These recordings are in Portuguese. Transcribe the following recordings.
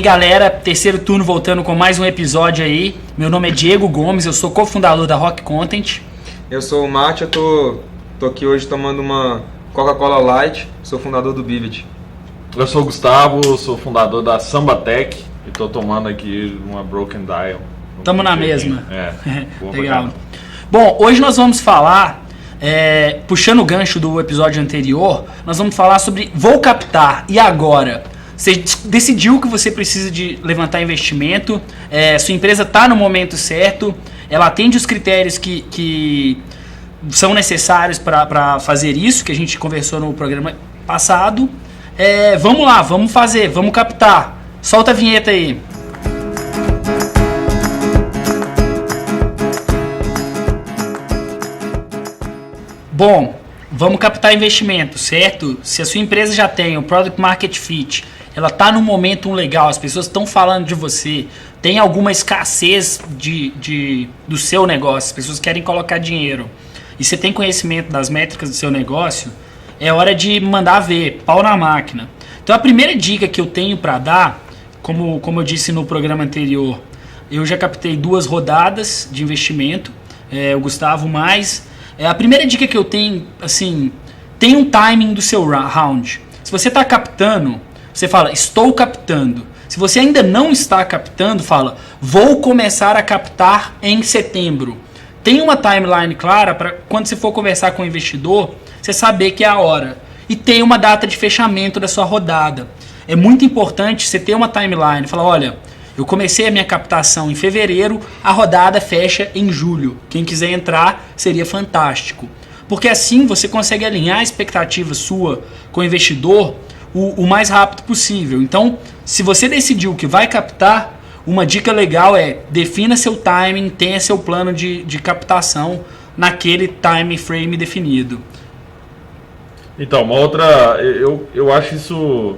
galera, terceiro turno voltando com mais um episódio aí. Meu nome é Diego Gomes, eu sou cofundador da Rock Content. Eu sou o Mate, eu tô aqui hoje tomando uma Coca-Cola Light, sou fundador do Bivet. Eu sou o Gustavo, sou fundador da Samba Tech e tô tomando aqui uma Broken Dial. Tamo na mesma. Legal. Bom, hoje nós vamos falar, puxando o gancho do episódio anterior, nós vamos falar sobre vou captar, e agora? Você decidiu que você precisa de levantar investimento, sua empresa está no momento certo, ela atende os critérios que são necessários para fazer isso, que a gente conversou no programa passado. Vamos lá, vamos fazer, vamos captar. Solta a vinheta aí. Bom, vamos captar investimento, certo? Se a sua empresa já tem o Product Market Fit, ela está num momento legal, as pessoas estão falando de você, tem alguma escassez do seu negócio, as pessoas querem colocar dinheiro, e você tem conhecimento das métricas do seu negócio, é hora de mandar ver, pau na máquina. Então a primeira dica que eu tenho para dar, como eu disse no programa anterior, eu já captei 2 rodadas de investimento, o Gustavo mais. A primeira dica que eu tenho, assim, tem um timing do seu round. Se você está captando, você fala, estou captando. Se você ainda não está captando, fala, vou começar a captar em setembro. Tem uma timeline clara para quando você for conversar com o investidor, você saber que é a hora. E tem uma data de fechamento da sua rodada. É muito importante você ter uma timeline. Falar, olha, eu comecei a minha captação em fevereiro, a rodada fecha em julho. Quem quiser entrar seria fantástico. Porque assim você consegue alinhar a expectativa sua com o investidor o mais rápido possível. Então, se você decidiu que vai captar, uma dica legal é defina seu timing, tenha seu plano de captação naquele time frame definido. Então, uma outra, eu acho isso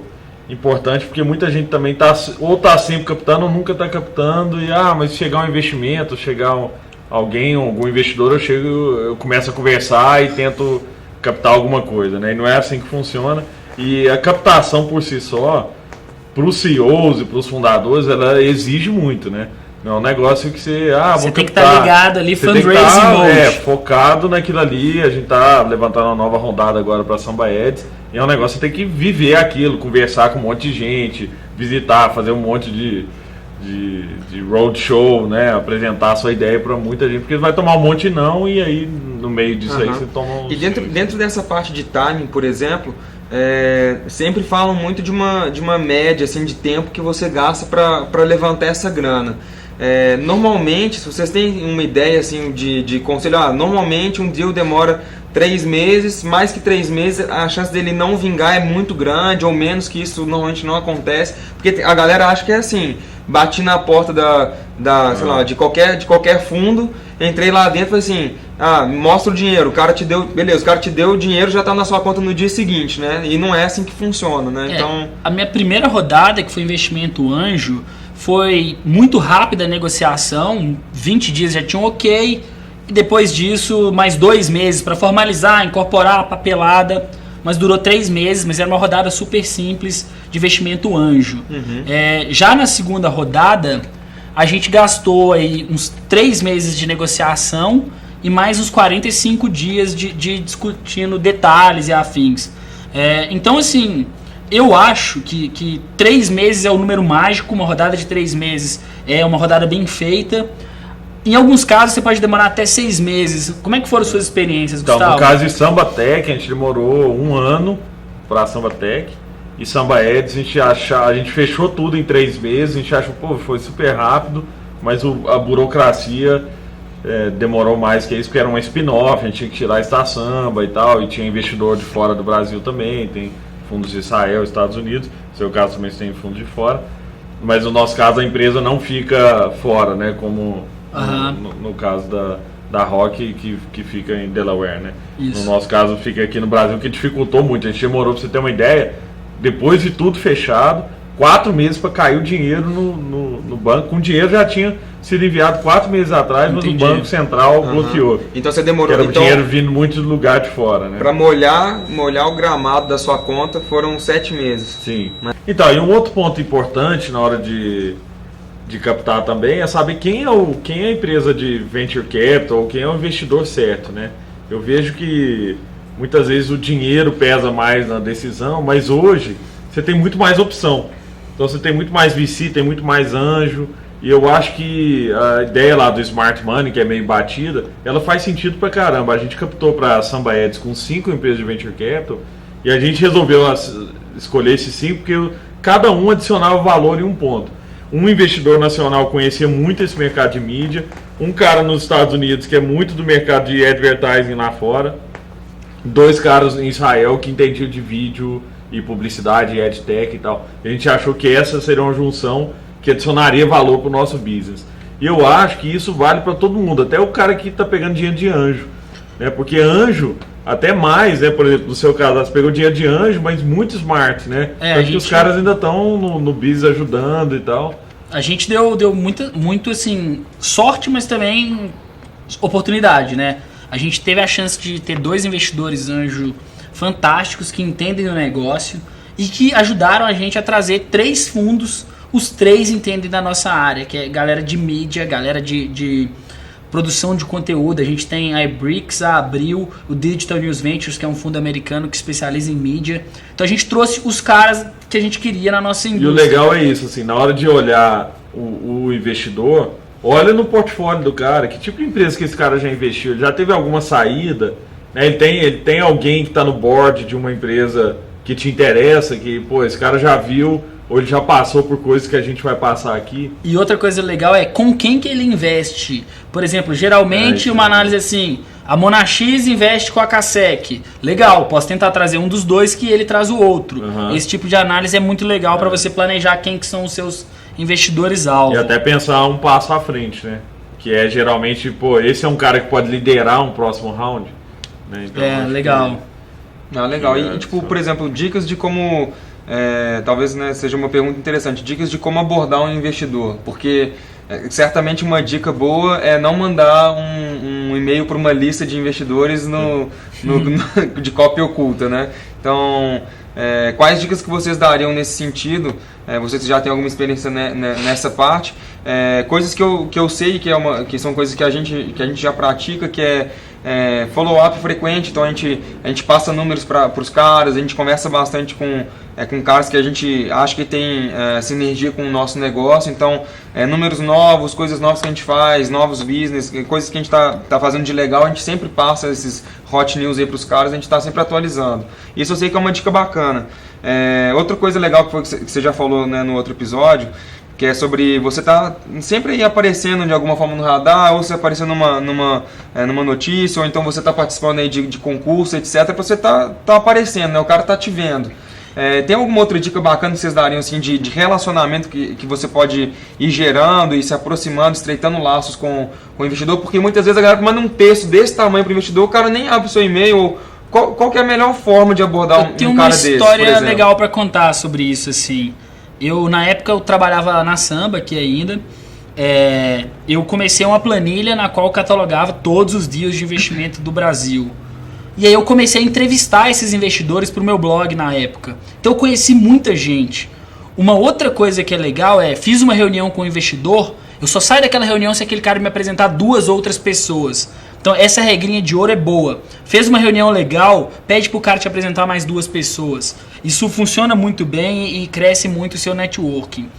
importante porque muita gente também tá sempre captando ou nunca está captando e mas se chegar um investimento, algum investidor, eu começo a conversar e tento captar alguma coisa, né? E não é assim que funciona. E a captação por si só, para os CEOs e para os fundadores, ela exige muito, né? Não é um negócio que você você tem que estar ligado ali, fundraising mode. Focado naquilo ali. A gente está levantando uma nova rodada agora para a Samba Ads. E é um negócio que você tem que viver aquilo, conversar com um monte de gente, visitar, fazer um monte de roadshow, né? Apresentar a sua ideia para muita gente, porque vai tomar um monte de não, e aí no meio disso aí você toma E dentro dessa parte de timing, por exemplo, sempre falam muito de uma média assim, de tempo que você gasta para levantar essa grana. Normalmente, se vocês têm uma ideia assim, de conselho, normalmente um deal demora 3 meses, mais que 3 meses, a chance dele não vingar é muito grande, ou menos que isso normalmente não acontece, porque a galera acha que é assim, bati na porta sei lá, de qualquer fundo, entrei lá dentro e falei assim, mostra o dinheiro, o cara te deu, beleza, o cara te deu o dinheiro, já está na sua conta no dia seguinte, né? E não é assim que funciona, né? Então, a minha primeira rodada, que foi investimento anjo, foi muito rápida a negociação, 20 dias já tinha um ok, e depois disso mais 2 meses para formalizar, incorporar a papelada, mas durou 3 meses, mas era uma rodada super simples de investimento anjo. Já na segunda rodada, a gente gastou aí uns 3 meses de negociação e mais uns 45 dias de discutindo detalhes e afins. Então, assim, eu acho que 3 meses é o número mágico, uma rodada de 3 meses é uma rodada bem feita. Em alguns casos você pode demorar até 6 meses. Como é que foram suas experiências, Gustavo? Então, no caso de Samba Tech, a gente demorou 1 ano para a Samba Tech. E Samba Ads, a gente fechou tudo em 3 meses. A gente achou, foi super rápido, mas a burocracia demorou mais que isso, porque era uma spin-off, a gente tinha que tirar a Samba e tal, e tinha investidor de fora do Brasil também, tem fundos de Israel, Estados Unidos, no seu caso também tem fundos de fora, mas no nosso caso a empresa não fica fora, né, como no caso da Rock, que fica em Delaware, né? Isso. No nosso caso fica aqui no Brasil, que dificultou muito, a gente demorou, para você ter uma ideia, depois de tudo fechado, 4 meses para cair o dinheiro no banco. Com o dinheiro já tinha sido enviado 4 meses atrás, mas o Banco Central bloqueou. Então você demorou. Era o dinheiro vindo muito do lugar de fora, né? Para molhar o gramado da sua conta foram 7 meses. Sim. Então, e um outro ponto importante na hora de captar também é saber quem é a empresa de venture capital, ou quem é o investidor certo, né? Eu vejo que muitas vezes o dinheiro pesa mais na decisão, mas hoje você tem muito mais opção. Então você tem muito mais VC, tem muito mais anjo, e eu acho que a ideia lá do Smart Money, que é meio batida, ela faz sentido pra caramba. A gente captou pra Samba Ads com 5 empresas de venture capital, e a gente resolveu escolher esses 5 porque cada um adicionava valor em um ponto. Um investidor nacional conhecia muito esse mercado de mídia, um cara nos Estados Unidos que é muito do mercado de advertising lá fora, 2 caras em Israel que entendiam de vídeo e publicidade, e adtech e tal. A gente achou que essa seria uma junção que adicionaria valor para o nosso business. E eu acho que isso vale para todo mundo, até o cara que está pegando dinheiro de anjo, né? Porque anjo, até mais, né? Por exemplo, no seu caso, você pegou dinheiro de anjo, mas muito smart, né? Acho que os caras ainda estão no business ajudando e tal. A gente deu muito assim, sorte, mas também oportunidade, né? A gente teve a chance de ter 2 investidores anjo fantásticos que entendem o negócio e que ajudaram a gente a trazer 3 fundos. Os 3 entendem da nossa área, que é galera de mídia, galera de produção de conteúdo. A gente tem a iBricks, a Abril, o Digital News Ventures, que é um fundo americano que especializa em mídia. Então a gente trouxe os caras que a gente queria na nossa indústria. E o legal é isso, assim, na hora de olhar o investidor, olha no portfólio do cara, que tipo de empresa que esse cara já investiu, ele já teve alguma saída, né? Ele tem alguém que está no board de uma empresa que te interessa, que, pô, esse cara já viu, ou ele já passou por coisas que a gente vai passar aqui. E outra coisa legal é com quem que ele investe. Por exemplo, geralmente uma análise assim, a Monax investe com a Cassec. Legal, posso tentar trazer um dos 2 que ele traz o outro. Esse tipo de análise é muito legal para você planejar quem que são os seus investidores-alvo. E até pensar um passo à frente, né? Que é geralmente, pô, esse é um cara que pode liderar um próximo round. Né? Então, legal. Legal. E tipo, por exemplo, dicas de como... talvez, né, seja uma pergunta interessante. Dicas de como abordar um investidor. Porque certamente uma dica boa é não mandar um e-mail para uma lista de investidores de cópia oculta, né? Então, quais dicas que vocês dariam nesse sentido? Vocês já têm alguma experiência nessa parte? Coisas que eu sei que são coisas que a gente já pratica, que é follow-up frequente. Então a gente passa números para os caras, a gente conversa bastante com caras que a gente acha que tem sinergia com o nosso negócio. Então, números novos, coisas novas que a gente faz, novos business, coisas que a gente tá fazendo de legal, a gente sempre passa esses hot news aí para os caras, a gente está sempre atualizando. Isso eu sei que é uma dica bacana. Outra coisa legal que você já falou, né, no outro episódio, que é sobre você tá sempre aí aparecendo de alguma forma no radar, ou você aparecendo numa notícia, ou então você tá participando aí de concurso, etc. Você tá aparecendo, né? O cara tá te vendo. Tem alguma outra dica bacana que vocês dariam assim, de relacionamento que você pode ir gerando e se aproximando, estreitando laços com o investidor? Porque muitas vezes a galera manda um texto desse tamanho para o investidor, o cara nem abre o seu e-mail. Qual que é a melhor forma de abordar um cara desse? Tem uma história legal para contar sobre isso, assim. Na época eu trabalhava na Samba aqui ainda. Eu comecei uma planilha na qual eu catalogava todos os deals de investimento do Brasil. E aí eu comecei a entrevistar esses investidores para o meu blog na época. Então eu conheci muita gente. Uma outra coisa que é legal fiz uma reunião com o investidor, eu só saio daquela reunião se aquele cara me apresentar 2 outras pessoas. Então essa regrinha de ouro é boa. Fez uma reunião legal, pede pro cara te apresentar mais 2 pessoas. Isso funciona muito bem e cresce muito o seu networking.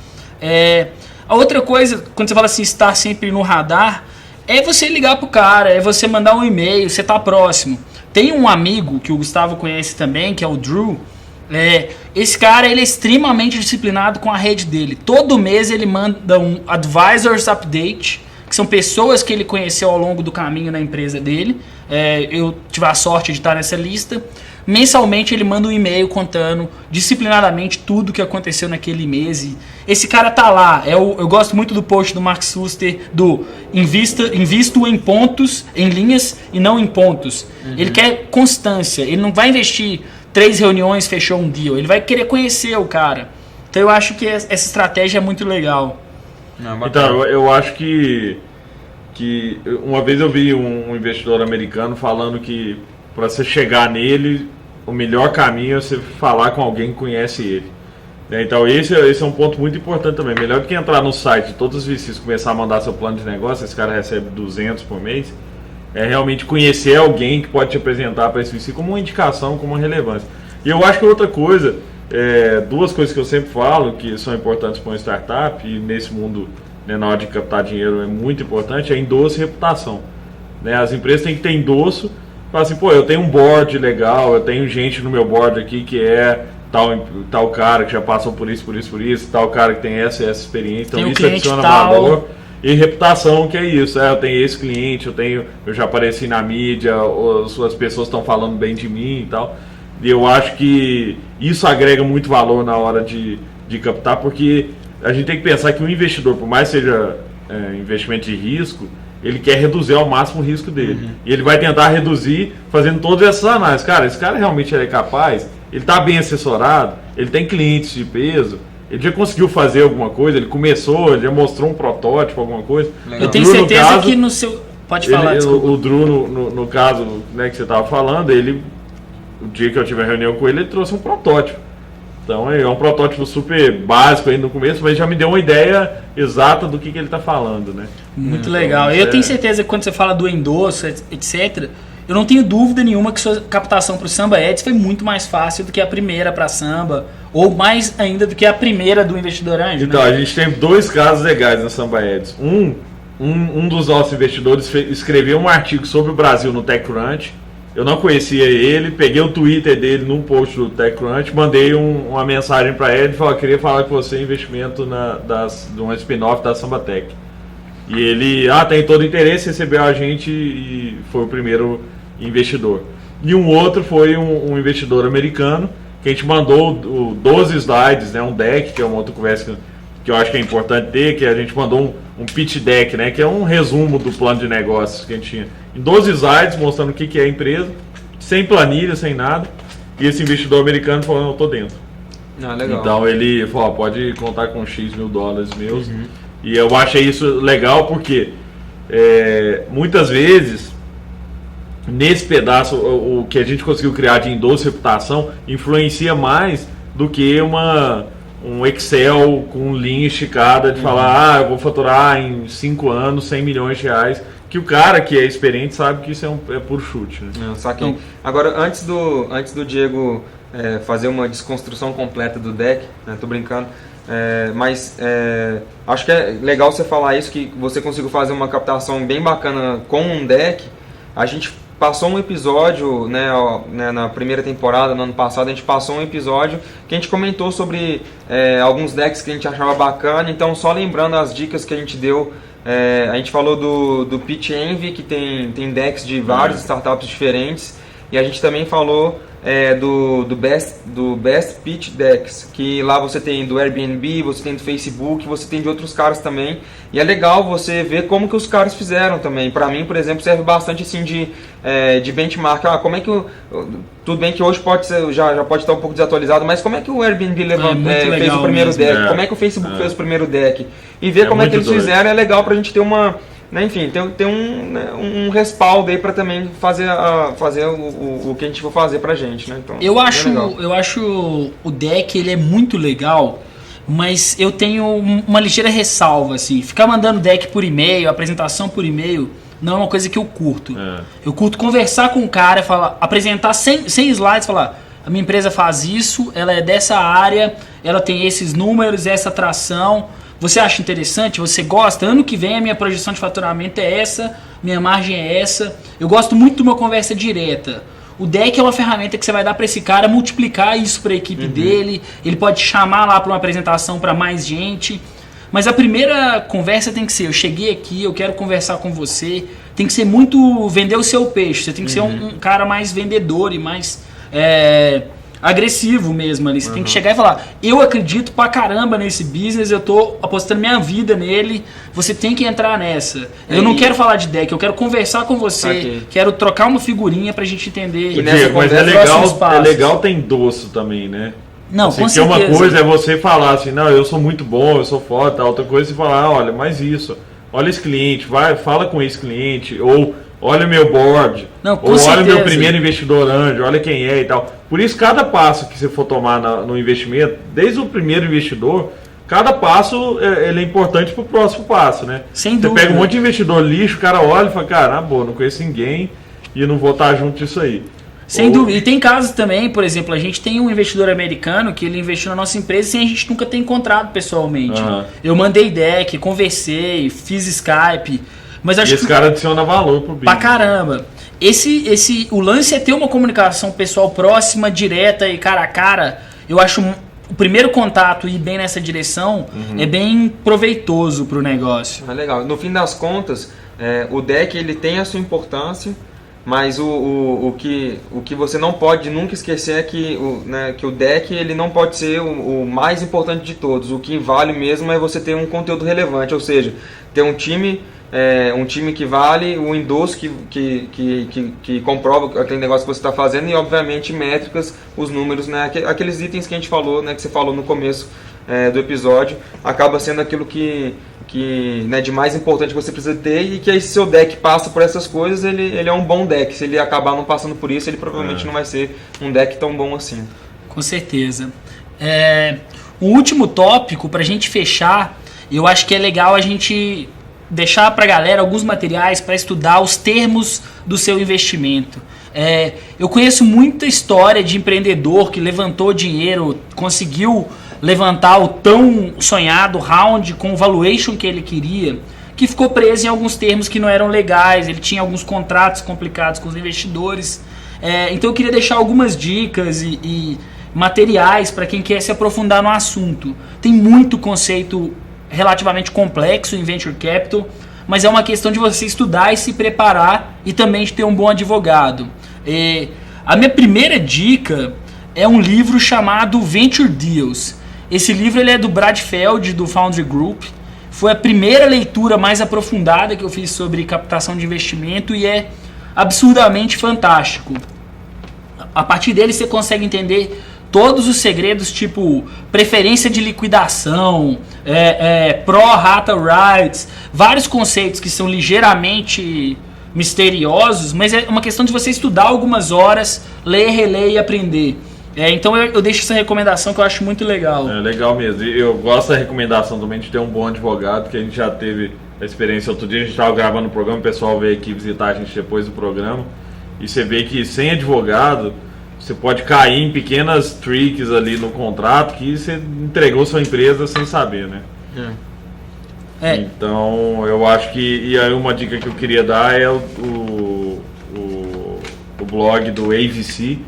A outra coisa, quando você fala assim, estar sempre no radar, é você ligar pro cara, é você mandar um e-mail, você tá próximo. Tem um amigo que o Gustavo conhece também, que é o Drew. Esse cara ele é extremamente disciplinado com a rede dele. Todo mês ele manda um Advisors Update, que são pessoas que ele conheceu ao longo do caminho na empresa dele. Eu tive a sorte de estar nessa lista. Mensalmente ele manda um e-mail contando disciplinadamente tudo que aconteceu naquele mês. E esse cara tá lá. Eu gosto muito do post do Mark Suster do invisto em pontos, em linhas e não em pontos. Ele quer constância. Ele não vai investir 3 reuniões, fechou um deal. Ele vai querer conhecer o cara. Então eu acho que essa estratégia é muito legal. Então, eu acho que uma vez eu vi um investidor americano falando que para você chegar nele, o melhor caminho é você falar com alguém que conhece ele. Então esse é um ponto muito importante também. Melhor do que entrar no site de todos os VCs, começar a mandar seu plano de negócio, esse cara recebe 200 por mês, é realmente conhecer alguém que pode te apresentar para esse VC como uma indicação, como uma relevância. E eu acho que outra coisa, duas coisas que eu sempre falo que são importantes para uma startup, e nesse mundo, né, na hora de captar dinheiro é muito importante, é endosso e reputação. Né? As empresas têm que ter endosso, falar assim, pô, eu tenho um board legal, eu tenho gente no meu board aqui que é tal cara que já passou por isso, tal cara que tem essa experiência, então isso adiciona valor. E reputação, que é isso, eu tenho esse cliente, eu já apareci na mídia, as pessoas estão falando bem de mim e tal. E eu acho que isso agrega muito valor na hora de captar, porque a gente tem que pensar que o investidor, por mais que seja investimento de risco, ele quer reduzir ao máximo o risco dele. E ele vai tentar reduzir fazendo todas essas análises. Cara, esse cara realmente é capaz, ele está bem assessorado, ele tem clientes de peso, ele já conseguiu fazer alguma coisa, ele começou, ele já mostrou um protótipo, alguma coisa. Legal. Eu tenho certeza que no seu... Pode falar, desculpa. O Drew, no caso, né, que você estava falando, o dia que eu tive a reunião com ele trouxe um protótipo. Então é um protótipo super básico aí no começo, mas já me deu uma ideia exata do que ele está falando, né? Muito legal. Eu tenho certeza que quando você fala do endosso, etc., eu não tenho dúvida nenhuma que sua captação para o Samba Ads foi muito mais fácil do que a primeira para a Samba, ou mais ainda do que a primeira do investidor anjo. Então, né? A gente tem dois casos legais na Samba Ads. Um dos nossos investidores escreveu um artigo sobre o Brasil no TechCrunch. Eu não conhecia ele, peguei o Twitter dele num post do TechCrunch, mandei uma mensagem para ele e falei, queria falar com você investimento de um spin-off da Samba Tech. E ele tem todo interesse, recebeu a gente e foi o primeiro investidor. E um outro foi um investidor americano, que a gente mandou 12 slides, né, um deck, que é uma outra conversa que eu acho que é importante ter, que a gente mandou um pitch deck, né, que é um resumo do plano de negócios que a gente tinha. Em 12 slides, mostrando o que é a empresa, sem planilha, sem nada. E esse investidor americano falou, eu estou dentro. Legal. Então ele falou, pode contar com X mil dólares meus. E eu achei isso legal porque muitas vezes, nesse pedaço, o que a gente conseguiu criar de endosso e reputação influencia mais do que um Excel com linha esticada de falar, eu vou faturar em 5 anos 100 milhões de reais, que o cara que é experiente sabe que isso é puro chute. Né? Saquei. Agora, antes do Diego fazer uma desconstrução completa do deck, né, tô brincando, mas acho que é legal você falar isso, que você conseguiu fazer uma captação bem bacana com um deck. A gente passou um episódio, né, na primeira temporada, no ano passado, a gente passou um episódio que a gente comentou sobre alguns decks que a gente achava bacana. Então, só lembrando as dicas que a gente deu, a gente falou do Pitch Envy, que tem decks de várias startups diferentes, e a gente também falou do Best Pitch Decks, que lá você tem do Airbnb, você tem do Facebook, você tem de outros caras também, e é legal você ver como que os caras fizeram também. Para mim, por exemplo, serve bastante assim de benchmark. Como é que tudo bem que hoje pode ser, já pode estar um pouco desatualizado, mas como é que o Airbnb fez o primeiro deck, como é que o Facebook fez o primeiro deck, e ver como é que eles fizeram é legal pra gente ter uma... Enfim, tem um respaldo aí para também fazer o que a gente for fazer pra gente, né? Então, eu acho o deck ele é muito legal, mas eu tenho uma ligeira ressalva, assim. Ficar mandando deck por e-mail, apresentação por e-mail, não é uma coisa que eu curto. Eu curto conversar com o cara, apresentar 100 slides, falar, a minha empresa faz isso, ela é dessa área, ela tem esses números, essa atração. Você acha interessante? Você gosta? Ano que vem a minha projeção de faturamento é essa, minha margem é essa. Eu gosto muito de uma conversa direta. O deck é uma ferramenta que você vai dar para esse cara multiplicar isso para a equipe dele. Ele pode chamar lá para uma apresentação para mais gente. Mas a primeira conversa tem que ser, eu cheguei aqui, eu quero conversar com você. Tem que ser muito vender o seu peixe. Você tem que ser um cara mais vendedor e mais... agressivo mesmo ali, você tem que chegar e falar, eu acredito pra caramba nesse business, eu tô apostando minha vida nele, você tem que entrar nessa. Eu não quero falar de deck, eu quero conversar com você, quero trocar uma figurinha pra gente entender. Mas é legal ter endosso também, né? Não, assim, com porque certeza. uma coisa é você falar assim, não, eu sou muito bom, eu sou foda, outra coisa é você falar, olha, mas isso, olha esse cliente, fala com esse cliente, ou olha meu board, Não, com ou certeza. olha meu primeiro investidor anjo, olha quem é e tal. Por isso, cada passo que você for tomar no investimento, desde o primeiro investidor, cada passo ele é importante pro próximo passo, né? Sem você dúvida. pega um monte de investidor lixo, o cara olha e fala, cara, na boa, não conheço ninguém e não vou estar junto disso aí. Sem dúvida. E tem casos também, por exemplo, a gente tem um investidor americano que ele investiu na nossa empresa sem a gente nunca ter encontrado pessoalmente. Uhum. Eu mandei deck, conversei, fiz Skype, mas acho E esse que cara adiciona valor pro pra business. caramba. O lance é ter uma comunicação pessoal próxima, direta e cara a cara. Eu acho o primeiro contato e ir bem nessa direção é bem proveitoso pro negócio. É legal. No fim das contas, o deck ele tem a sua importância, mas o que você não pode nunca esquecer é que o deck ele não pode ser o mais importante de todos. O que vale mesmo é você ter um conteúdo relevante, ou seja, ter um time que vale, o endosso que comprova aquele negócio que você está fazendo e, obviamente, métricas, os números, né? Aqueles itens que a gente falou, né, que você falou no começo do episódio, acaba sendo aquilo que né, de mais importante que você precisa ter e que aí, se seu deck passa por essas coisas, ele é um bom deck. Se ele acabar não passando por isso, ele provavelmente não vai ser um deck tão bom assim. Com certeza. Um último tópico para a gente fechar, eu acho que é legal a gente deixar para a galera alguns materiais para estudar os termos do seu investimento. Eu conheço muita história de empreendedor que levantou dinheiro, conseguiu levantar o tão sonhado round com o valuation que ele queria, que ficou preso em alguns termos que não eram legais, ele tinha alguns contratos complicados com os investidores. Então eu queria deixar algumas dicas e materiais para quem quer se aprofundar no assunto. Tem muito conceito relativamente complexo em Venture Capital, mas é uma questão de você estudar e se preparar e também de ter um bom advogado. A minha primeira dica é um livro chamado Venture Deals. Esse livro ele é do Brad Feld, do Foundry Group. Foi a primeira leitura mais aprofundada que eu fiz sobre captação de investimento e é absurdamente fantástico. A partir dele você consegue entender todos os segredos, tipo preferência de liquidação, pro-rata rights, vários conceitos que são ligeiramente misteriosos, mas é uma questão de você estudar algumas horas, ler, reler e aprender. Então eu deixo essa recomendação que eu acho muito legal. É legal mesmo. E eu gosto da recomendação também de ter um bom advogado, que a gente já teve a experiência. Outro dia a gente estava gravando o programa, o pessoal veio aqui visitar a gente depois do programa, e você vê que sem advogado você pode cair em pequenas tricks ali no contrato que você entregou sua empresa sem saber, né? Então eu acho que, e aí uma dica que eu queria dar é o blog do AVC,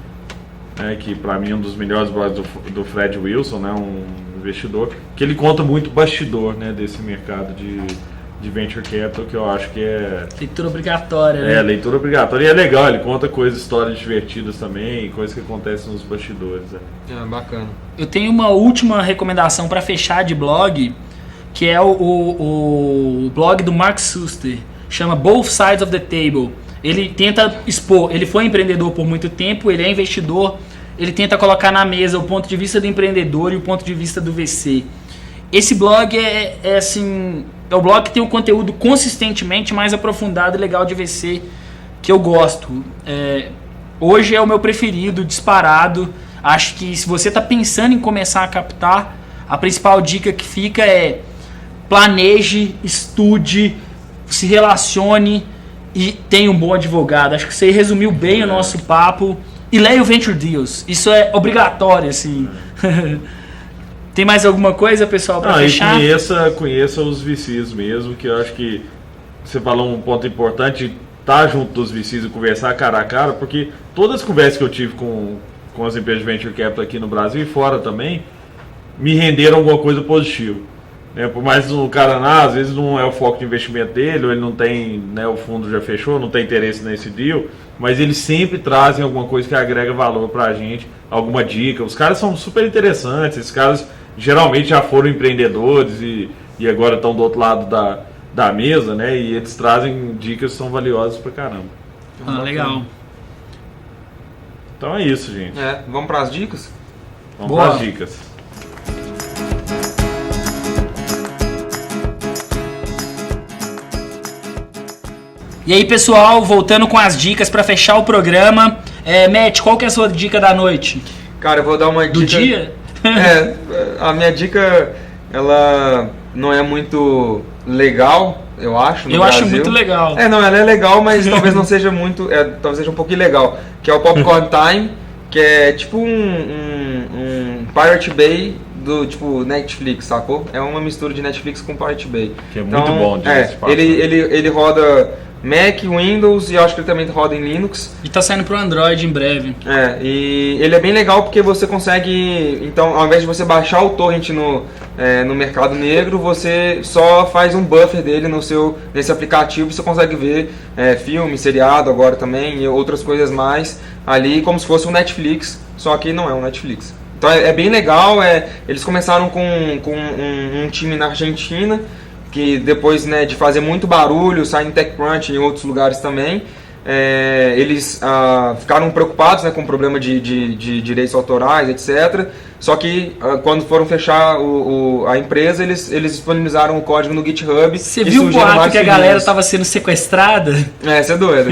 que para mim é um dos melhores blogs do Fred Wilson, né, um investidor, que ele conta muito bastidor, né, desse mercado de Venture Capital, que eu acho que é... Leitura obrigatória, né? Leitura obrigatória. E é legal, ele conta coisas, histórias divertidas também, coisas que acontecem nos bastidores. Bacana. Eu tenho uma última recomendação para fechar de blog, que é o blog do Mark Suster, chama Both Sides of the Table. Ele tenta expor, ele foi empreendedor por muito tempo, ele é investidor, ele tenta colocar na mesa o ponto de vista do empreendedor e o ponto de vista do VC. Esse blog é o blog que tem um conteúdo consistentemente mais aprofundado e legal de VC que eu gosto. Hoje é o meu preferido, disparado. Acho que se você está pensando em começar a captar, a principal dica que fica é planeje, estude, se relacione e tenha um bom advogado. Acho que você resumiu bem o nosso papo. E leia o Venture Deals. Isso é obrigatório, assim. Tem mais alguma coisa, pessoal, para fechar? Conheça os VCs mesmo, que eu acho que você falou um ponto importante, estar junto dos VCs e conversar cara a cara, porque todas as conversas que eu tive com as empresas de Venture Capital aqui no Brasil e fora também, me renderam alguma coisa positiva. Por mais o cara, às vezes não é o foco de investimento dele, ou ele não tem, o fundo já fechou, não tem interesse nesse deal, mas eles sempre trazem alguma coisa que agrega valor pra gente, alguma dica. Os caras são super interessantes, esses caras geralmente já foram empreendedores e agora estão do outro lado da mesa, né? E eles trazem dicas que são valiosas pra caramba. Legal. Então é isso, gente. Vamos para as dicas? Vamos Boa. para as dicas. E aí, pessoal, voltando com as dicas para fechar o programa. Matt, qual que é a sua dica da noite? Cara, eu vou dar uma dica... Do dia? A minha dica, ela não é muito legal, eu acho, no Eu Brasil. acho muito legal. Não, ela é legal, mas talvez não seja muito... talvez seja um pouquinho legal. Que é o Popcorn Time, que é tipo um Pirate Bay do tipo Netflix, sacou? É uma mistura de Netflix com Pirate Bay. Que é muito bom, diga-se de passagem. ele roda Mac, Windows e eu acho que ele também roda em Linux. E tá saindo pro Android em breve. E ele é bem legal porque você consegue, então, ao invés de você baixar o torrent no Mercado Negro, você só faz um buffer dele nesse aplicativo e você consegue ver filme, seriado agora também e outras coisas mais ali, como se fosse um Netflix, só que não é um Netflix. Então é bem legal, eles começaram com um time na Argentina, que depois de fazer muito barulho, sair em TechCrunch e em outros lugares também, eles ficaram preocupados com o problema de direitos autorais, etc. Só que quando foram fechar a empresa, eles disponibilizaram o código no GitHub. Você viu o boato que a galera estava sendo sequestrada? Você é doido.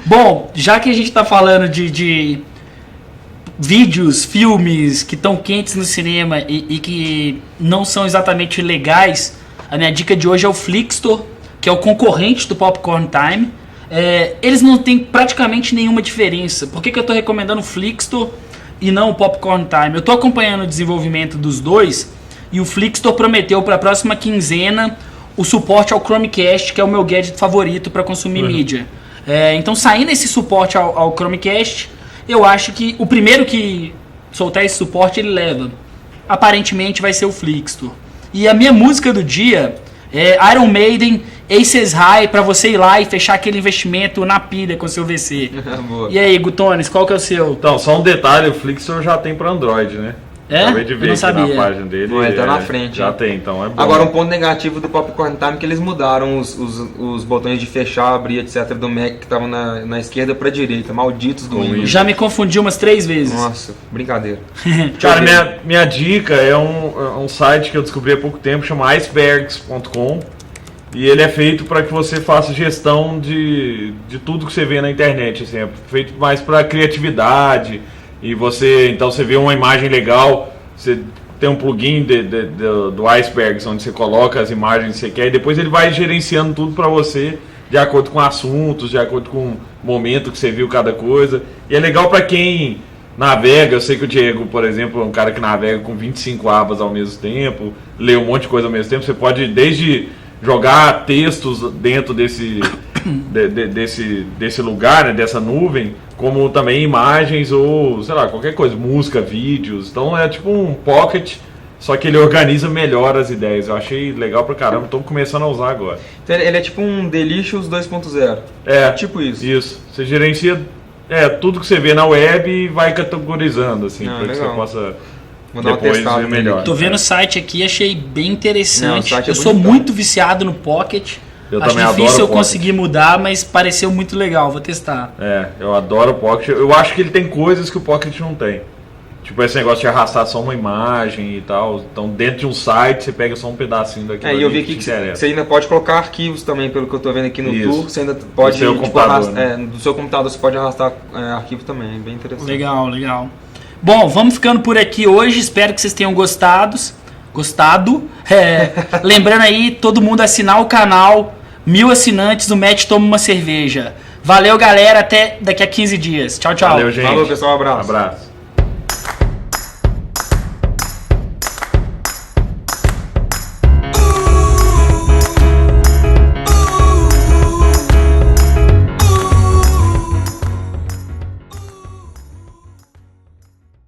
Bom, já que a gente está falando de vídeos, filmes que estão quentes no cinema e que não são exatamente legais, a minha dica de hoje é o Flixtor, que é o concorrente do Popcorn Time. Eles não têm praticamente nenhuma diferença. Por que eu estou recomendando o Flixtor e não o Popcorn Time? Eu estou acompanhando o desenvolvimento dos dois e o Flixtor prometeu para a próxima quinzena o suporte ao Chromecast, que é o meu gadget favorito para consumir mídia. Então, saindo esse suporte ao Chromecast, eu acho que o primeiro que soltar esse suporte ele leva. Aparentemente vai ser o Flixtor. E a minha música do dia é Iron Maiden, Aces High, pra você ir lá e fechar aquele investimento na pilha com o seu VC. E aí, Gutones, qual que é o seu? Então, só um detalhe, o Flixtor já tem para Android, né? Acabei de ver Eu não aqui sabia. na página dele. Ele tá na frente. Já tem, então é bom. Agora, um ponto negativo do Popcorn Time é que eles mudaram os botões de fechar, abrir, etc. do Mac que estavam na esquerda pra direita. Malditos do Windows. Já me confundi umas 3 vezes. Nossa, brincadeira. Cara, minha dica é um site que eu descobri há pouco tempo, chama icebergs.com. E ele é feito para que você faça gestão de tudo que você vê na internet. Assim, é feito mais para criatividade. E então você vê uma imagem legal, você tem um plugin do Icebergs onde você coloca as imagens que você quer e depois ele vai gerenciando tudo para você de acordo com assuntos, de acordo com o momento que você viu cada coisa. E é legal para quem navega. Eu sei que o Diego, por exemplo, é um cara que navega com 25 abas ao mesmo tempo, lê um monte de coisa ao mesmo tempo. Você pode desde jogar textos dentro desse lugar, né, dessa nuvem, como também imagens ou, sei lá, qualquer coisa, música, vídeos. Então é tipo um pocket, só que ele organiza melhor as ideias. Eu achei legal pra caramba, tô começando a usar agora. Então ele é tipo um Delicious 2.0. Tipo isso. Isso. Você gerencia tudo que você vê na web e vai categorizando, assim, para que você possa depois ver melhor. Tô vendo o site aqui, achei bem interessante. Não, eu sou muito viciado no Pocket. Eu acho também difícil adoro eu Pocket. conseguir mudar, mas pareceu muito legal, vou testar. Eu adoro o Pocket. Eu acho que ele tem coisas que o Pocket não tem. Tipo esse negócio de arrastar só uma imagem e tal. Então dentro de um site você pega só um pedacinho daquilo. E eu vi aqui que você ainda pode colocar arquivos também, pelo que eu tô vendo aqui no tour. Você ainda pode, do seu computador, né? do seu computador você pode arrastar arquivo também, bem interessante. Legal. Bom, vamos ficando por aqui hoje, espero que vocês tenham gostado. Lembrando aí, todo mundo assinar o canal, 1000 assinantes, o Matt toma uma cerveja. Valeu, galera, até daqui a 15 dias. Tchau. Valeu, gente. Falou, pessoal, abraço. Abraço.